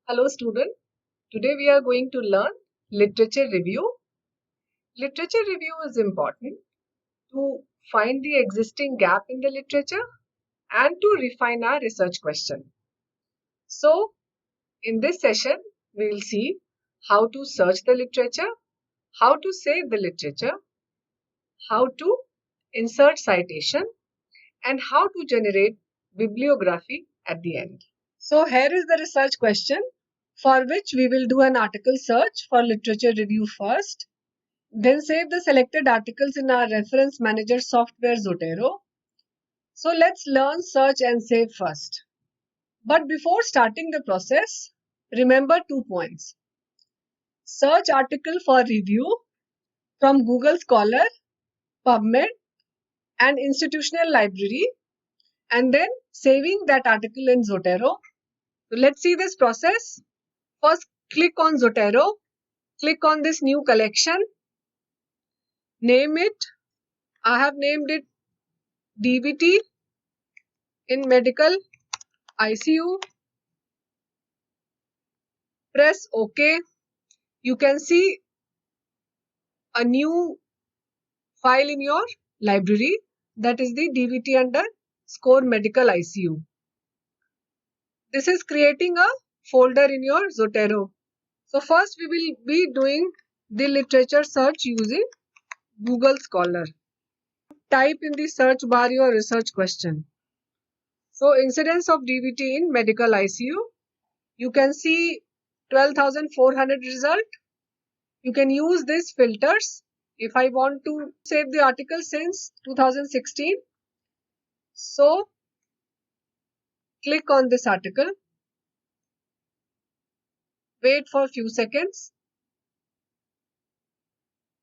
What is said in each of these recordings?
Hello student, today we are going to learn literature review. Literature review is important to find the existing gap in the literature and to refine our research question. So in this session, we will see how to search the literature, how to save the literature, how to insert citation and how to generate bibliography at the end. So here is the research question, for which we will do an article search for literature review first, then save the selected articles in our reference manager software Zotero. So let's learn search and save first. But before starting the process, remember 2 points. Search article for review from Google Scholar, Pubmed and institutional library, and then saving that article in Zotero. So let's see this process. First, click on Zotero, click on this new collection, name it. I have named it DVT in medical ICU. Press OK. You can see a new file in your library, that is the DVT under score medical ICU. This is creating a folder in your Zotero. So first we will be doing the literature search using Google Scholar. Type in the search bar your research question. So incidence of DVT in medical ICU. You can see 12,400 result. You can use these filters. If I want to save the article since 2016, so click on this article. Wait for a few seconds.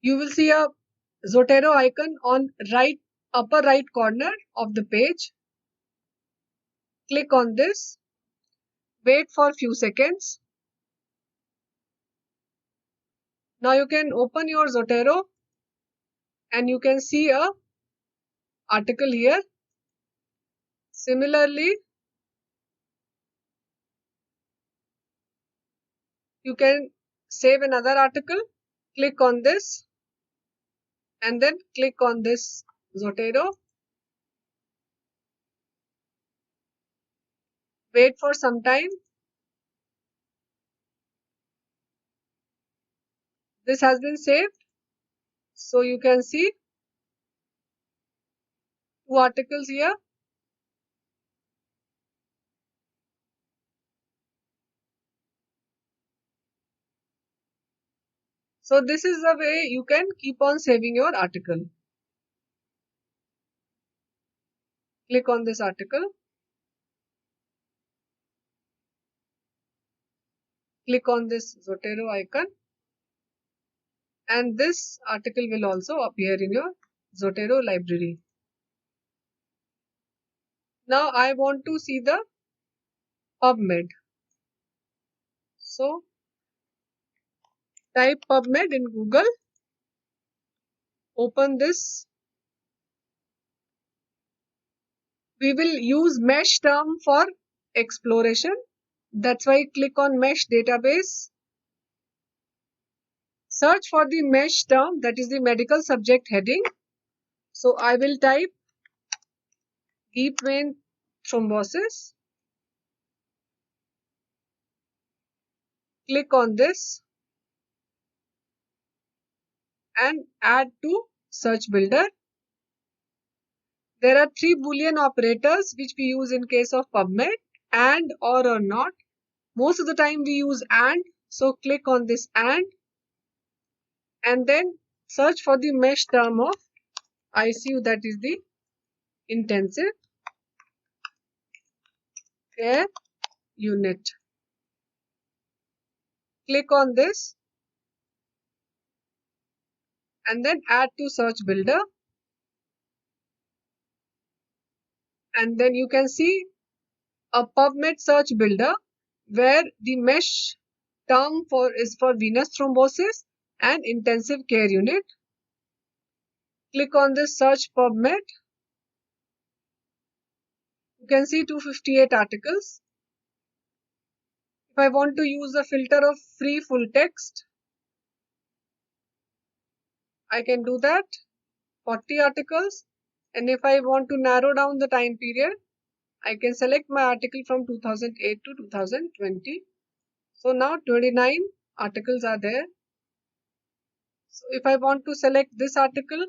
You will see a Zotero icon on upper right corner of the page. Click on this. Wait for a few seconds. Now you can open your Zotero and you can see a article here. Similarly, you can save another article. Click on this and then click on this Zotero. Wait for some time. This has been saved. So you can see 2 articles here. So this is the way you can keep on saving your article. Click on this article. Click on this Zotero icon. And this article will also appear in your Zotero library. Now I want to see the Pubmed. So type Pubmed in Google. Open this. We will use mesh term for exploration. That's why click on mesh database. Search for the mesh term, that is the medical subject heading. So I will type deep vein thrombosis. Click on this and add to search builder. There are 3 Boolean operators which we use in case of Pubmed: and, or not. Most of the time we use and, so click on this and then search for the mesh term of ICU, that is the intensive care unit. Click on this and then add to search builder. And then you can see a Pubmed search builder where the mesh term is for venous thrombosis and intensive care unit. Click on this search Pubmed. You can see 258 articles. If I want to use the filter of free full text, I can do that, 40 articles. And if I want to narrow down the time period, I can select my article from 2008 to 2020. So now 29 articles are there. So if I want to select this article,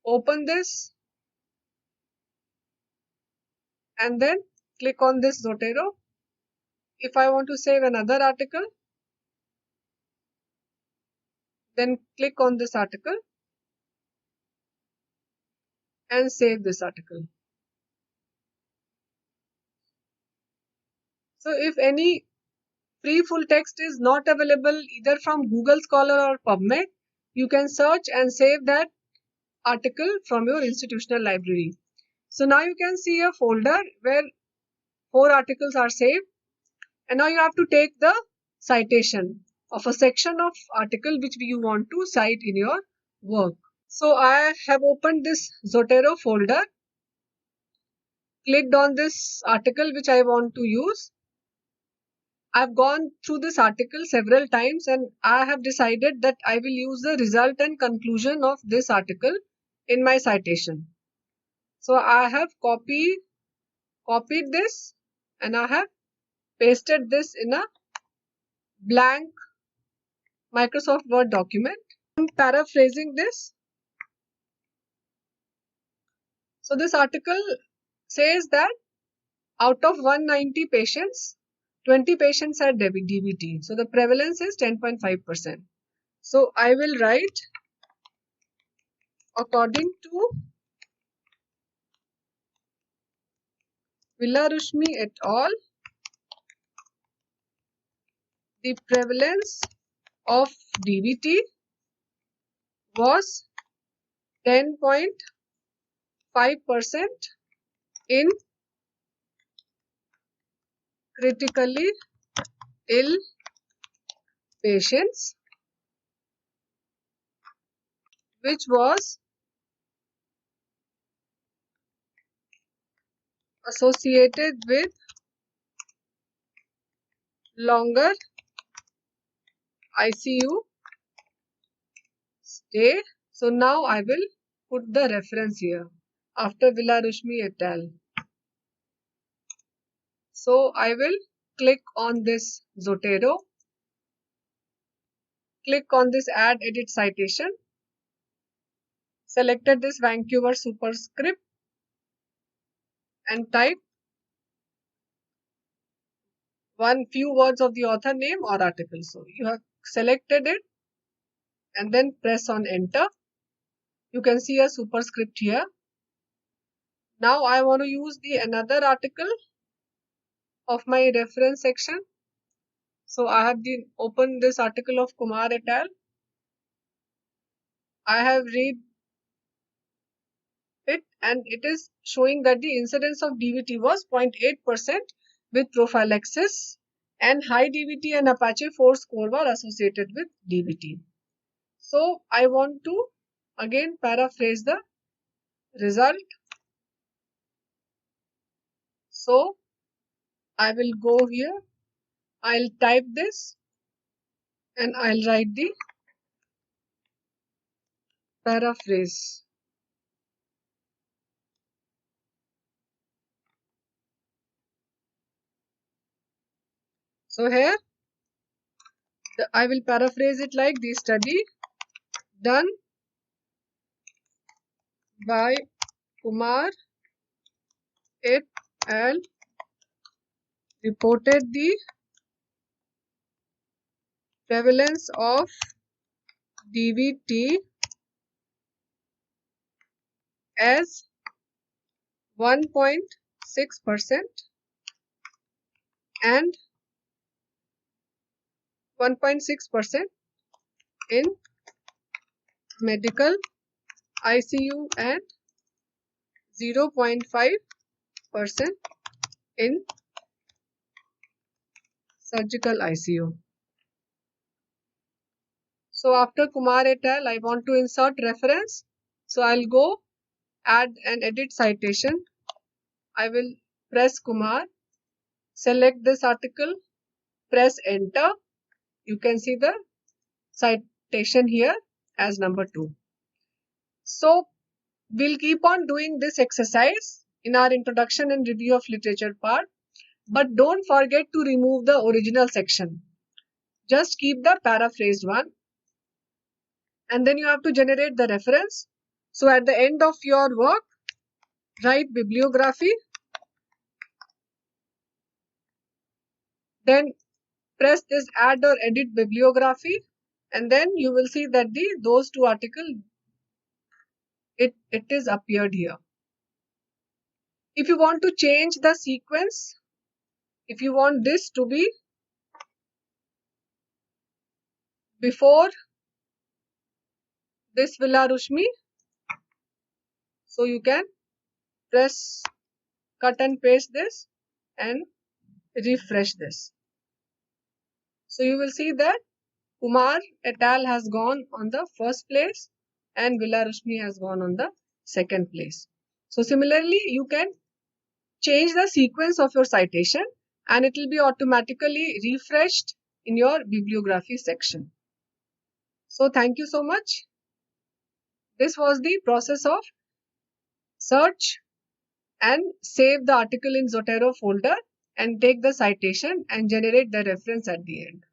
open this and then click on this Zotero. If I want to save another article, then click on this article and save this article. So if any free full text is not available either from Google Scholar or Pubmed, you can search and save that article from your institutional library. So now you can see a folder where 4 articles are saved, and now you have to take the citation of a section of article which you want to cite in your work. So I have opened this Zotero folder, clicked on this article which I want to use. I've gone through this article several times and I have decided that I will use the result and conclusion of this article in my citation. So I have copied this and I have pasted this in a blank Microsoft Word document. I'm paraphrasing this. So this article says that out of 190 patients, 20 patients had DVT. So the prevalence is 10.5%. So I will write, according to Villarushmi et al., the prevalence of DVT was 10.5% in critically ill patients, which was associated with longer ICU stay. So now I will put the reference here after Villarushmi et al. So I will click on this Zotero, click on this add edit citation, selected this Vancouver superscript and type few words of the author name or article. So you have selected it and then press on enter. You can see a superscript here. Now I want to use the another article of my reference section. So I have opened this article of Kumar et al. I have read it and it is showing that the incidence of DVT was 0.8% with prophylaxis and high DVT and Apache 4 score were associated with DVT. So I want to again paraphrase the result. So I will go here, I'll type this and I'll write the paraphrase. So here I will paraphrase it like the study done by Kumar et al. Reported the prevalence of DVT as 1.6% and 1.6% in medical ICU and 0.5% in surgical ICU. So after Kumar et al., I want to insert reference. So I'll go add and edit citation. I will press Kumar select this article, press enter. You can see the citation here as number 2. So we'll keep on doing this exercise in our introduction and review of literature part, but don't forget to remove the original section. Just keep the paraphrased one, and then you have to generate the reference. So at the end of your work, write bibliography, then press this add or edit bibliography, and then you will see that those two articles, it is appeared here. If you want to change the sequence, if you want this to be before this Villarushmi, so you can press cut and paste this and refresh this. So you will see that Kumar et al. Has gone on the first place and Villarushmi has gone on the second place. So similarly, you can change the sequence of your citation and it will be automatically refreshed in your bibliography section. So thank you so much. This was the process of search and save the article in Zotero folder and take the citation and generate the reference at the end.